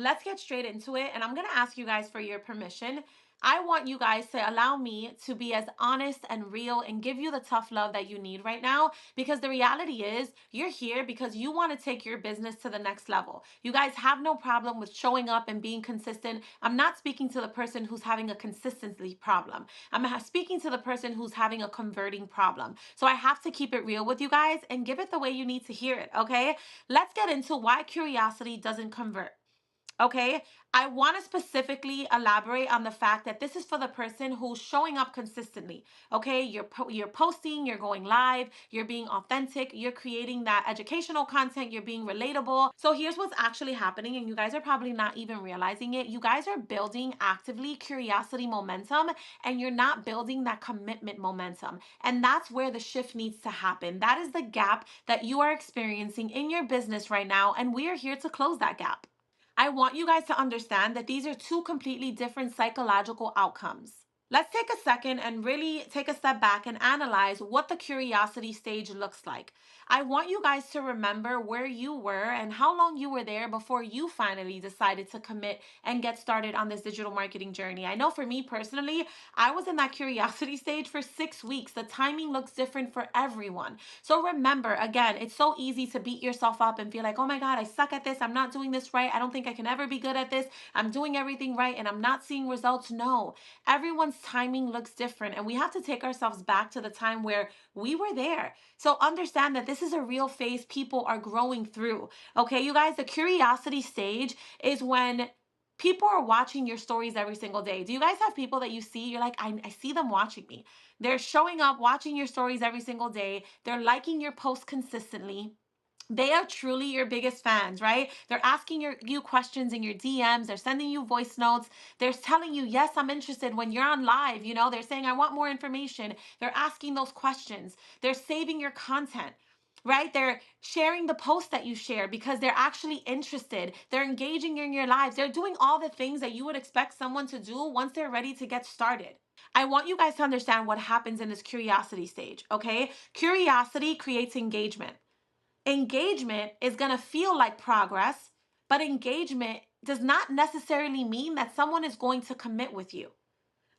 let's get straight into it. And I'm going to ask you guys for your permission. I want you guys to allow me to be as honest and real and give you the tough love that you need right now. Because the reality is, you're here because you want to take your business to the next level. You guys have no problem with showing up and being consistent. I'm not speaking to the person who's having a consistency problem. Speaking to the person who's having a converting problem. So I have to keep it real with you guys and give it the way you need to hear it, okay? Let's get into why curiosity doesn't convert. Okay, I want to specifically elaborate on the fact that this is for the person who's showing up consistently. Okay, you're posting, you're going live, you're being authentic, you're creating that educational content, you're being relatable. So here's what's actually happening, and you guys are probably not even realizing it. You guys are building actively curiosity momentum, and you're not building that commitment momentum. And that's where the shift needs to happen. That is the gap that you are experiencing in your business right now, and we are here to close that gap. I want you guys to understand that these are two completely different psychological outcomes. Let's take a second and really take a step back and analyze what the curiosity stage looks like. I want you guys to remember where you were and how long you were there before you finally decided to commit and get started on this digital marketing journey. I know for me personally, I was in that curiosity stage for 6 weeks. The timing looks different for everyone. So remember, again, it's so easy to beat yourself up and feel like, oh my God, I suck at this. I'm not doing this right. I don't think I can ever be good at this. I'm doing everything right and I'm not seeing results. No, everyone's timing looks different. And we have to take ourselves back to the time where we were there. So understand that this is a real phase people are growing through. Okay, you guys, the curiosity stage is when people are watching your stories every single day. Do you guys have people that you see? You're like, I see them watching me. They're showing up, watching your stories every single day. They're liking your posts consistently. They are truly your biggest fans, right? They're asking you questions in your DMs. They're sending you voice notes. They're telling you, yes, I'm interested when you're on live. They're saying, I want more information. They're asking those questions. They're saving your content. Right? They're sharing the post that you share because they're actually interested. They're engaging in your lives. They're doing all the things that you would expect someone to do once they're ready to get started. I want you guys to understand what happens in this curiosity stage, okay? Curiosity creates engagement. Engagement is going to feel like progress, but engagement does not necessarily mean that someone is going to commit with you.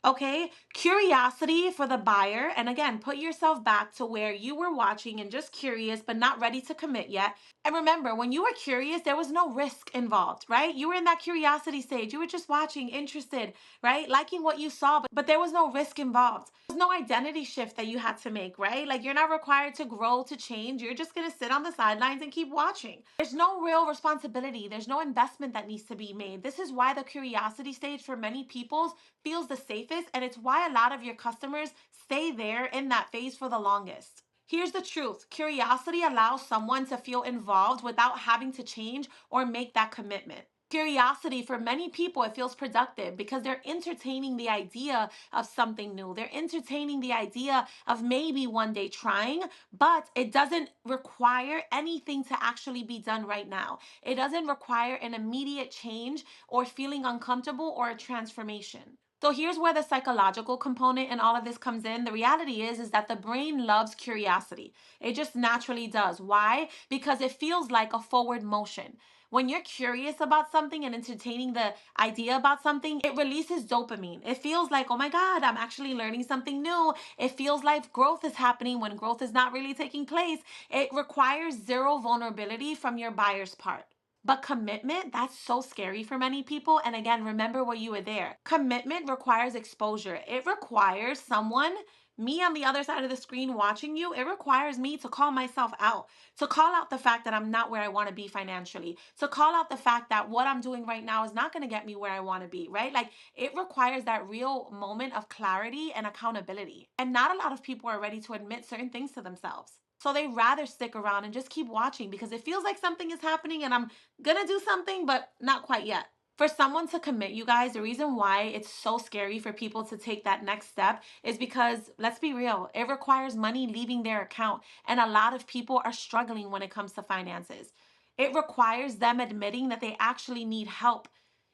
Okay, curiosity for the buyer. And again, put yourself back to where you were watching and just curious, but not ready to commit yet. And remember, when you were curious, there was no risk involved, right? You were in that curiosity stage. You were just watching, interested, right? Liking what you saw, but there was no risk involved. There's no identity shift that you had to make, right? Like you're not required to grow, to change. You're just going to sit on the sidelines and keep watching. There's no real responsibility. There's no investment that needs to be made. This is why the curiosity stage for many people feels the safest, and it's why a lot of your customers stay there in that phase for the longest. Here's the truth: curiosity allows someone to feel involved without having to change or make that commitment. Curiosity for many people, it feels productive because they're entertaining the idea of something new. They're entertaining the idea of maybe one day trying, but it doesn't require anything to actually be done right now. It doesn't require an immediate change or feeling uncomfortable or a transformation. So here's where the psychological component in all of this comes in. The reality is that the brain loves curiosity. It just naturally does. Why? Because it feels like a forward motion. When you're curious about something and entertaining the idea about something, it releases dopamine. It feels like, oh my God, I'm actually learning something new. It feels like growth is happening when growth is not really taking place. It requires zero vulnerability from your buyer's part. But commitment, that's so scary for many people. And again, remember where you were there. Commitment requires exposure. It requires someone, me on the other side of the screen watching you, it requires me to call myself out, to call out the fact that I'm not where I want to be financially, to call out the fact that what I'm doing right now is not going to get me where I want to be, right? Like it requires that real moment of clarity and accountability. And not a lot of people are ready to admit certain things to themselves. So they rather stick around and just keep watching because it feels like something is happening and I'm gonna do something, but not quite yet. For someone to commit, you guys, the reason why it's so scary for people to take that next step is because, let's be real, it requires money leaving their account. And a lot of people are struggling when it comes to finances. It requires them admitting that they actually need help.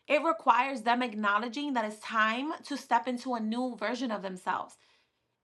It requires them acknowledging that it's time to step into a new version of themselves.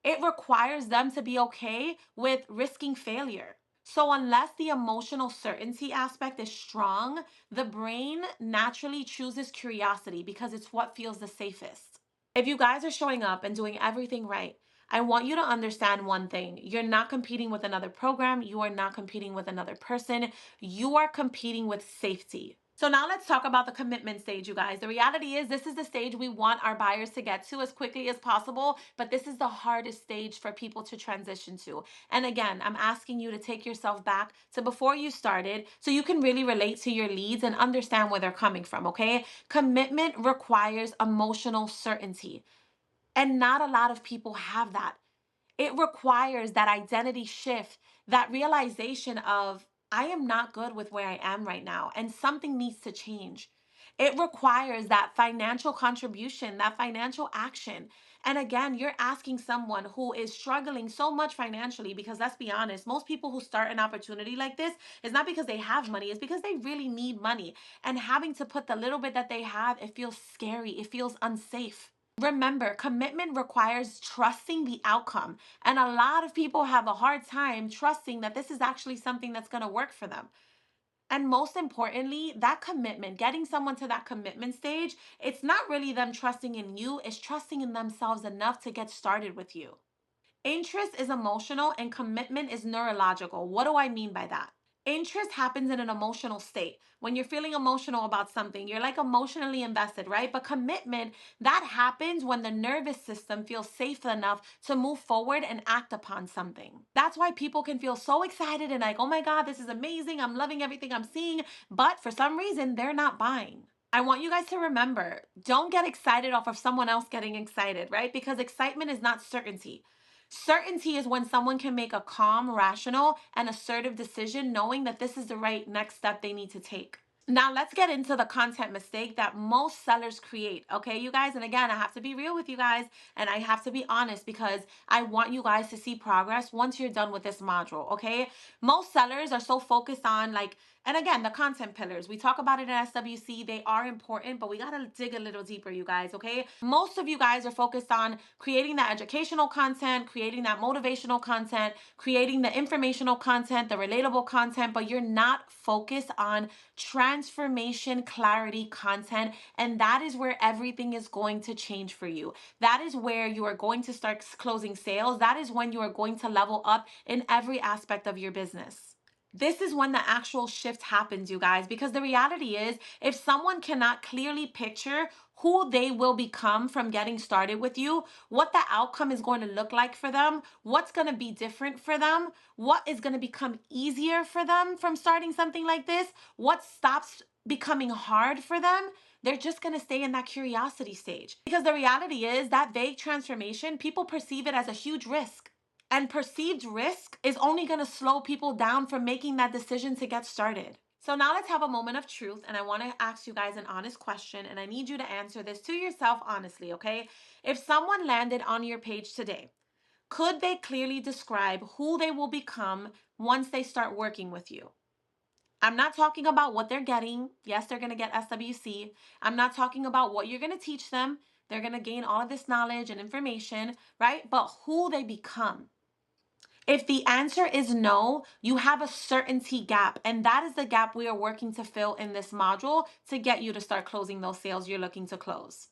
It requires them to be okay with risking failure. So, unless the emotional certainty aspect is strong, the brain naturally chooses curiosity because it's what feels the safest. If you guys are showing up and doing everything right, I want you to understand one thing. You're not competing with another program. You are not competing with another person. You are competing with safety. So now let's talk about the commitment stage, you guys. The reality is this is the stage we want our buyers to get to as quickly as possible, but this is the hardest stage for people to transition to. And again, I'm asking you to take yourself back to before you started so you can really relate to your leads and understand where they're coming from, okay? Commitment requires emotional certainty, and not a lot of people have that. It requires that identity shift, that realization of, I am not good with where I am right now, and something needs to change. It requires that financial contribution, that financial action. And again, you're asking someone who is struggling so much financially, because let's be honest, most people who start an opportunity like this is not because they have money, it's because they really need money. And having to put the little bit that they have, it feels scary, it feels unsafe. Remember, commitment requires trusting the outcome. And a lot of people have a hard time trusting that this is actually something that's going to work for them. And most importantly, that commitment, getting someone to that commitment stage, it's not really them trusting in you, it's trusting in themselves enough to get started with you. Interest is emotional and commitment is neurological. What do I mean by that? Interest happens in an emotional state. When you're feeling emotional about something, you're like emotionally invested, right? But commitment, that happens when the nervous system feels safe enough to move forward and act upon something. That's why people can feel so excited and like, oh my God, this is amazing. I'm loving everything I'm seeing. But for some reason, they're not buying. I want you guys to remember, don't get excited off of someone else getting excited, right? Because excitement is not certainty. Certainty is when someone can make a calm, rational, and assertive decision knowing that this is the right next step they need to take. Now, let's get into the content mistake that most sellers create. Okay, you guys? And again, I have to be real with you guys and I have to be honest because I want you guys to see progress once you're done with this module. Okay, most sellers are so focused on like, and again, the content pillars, we talk about it in SWC, they are important, but we got to dig a little deeper, you guys. Okay, most of you guys are focused on creating that educational content, creating that motivational content, creating the informational content, the relatable content, but you're not focused on transformation clarity content. And that is where everything is going to change for you. That is where you are going to start closing sales. That is when you are going to level up in every aspect of your business. This is when the actual shift happens, you guys, because the reality is if someone cannot clearly picture who they will become from getting started with you, what the outcome is going to look like for them, what's going to be different for them, what is going to become easier for them from starting something like this, what stops becoming hard for them, they're just going to stay in that curiosity stage. Because the reality is that vague transformation, people perceive it as a huge risk. And perceived risk is only going to slow people down from making that decision to get started. So now let's have a moment of truth. And I want to ask you guys an honest question. And I need you to answer this to yourself honestly, okay? If someone landed on your page today, could they clearly describe who they will become once they start working with you? I'm not talking about what they're getting. Yes, they're going to get SWC. I'm not talking about what you're going to teach them. They're going to gain all of this knowledge and information, right? But who they become. If the answer is no, you have a certainty gap. And that is the gap we are working to fill in this module to get you to start closing those sales you're looking to close.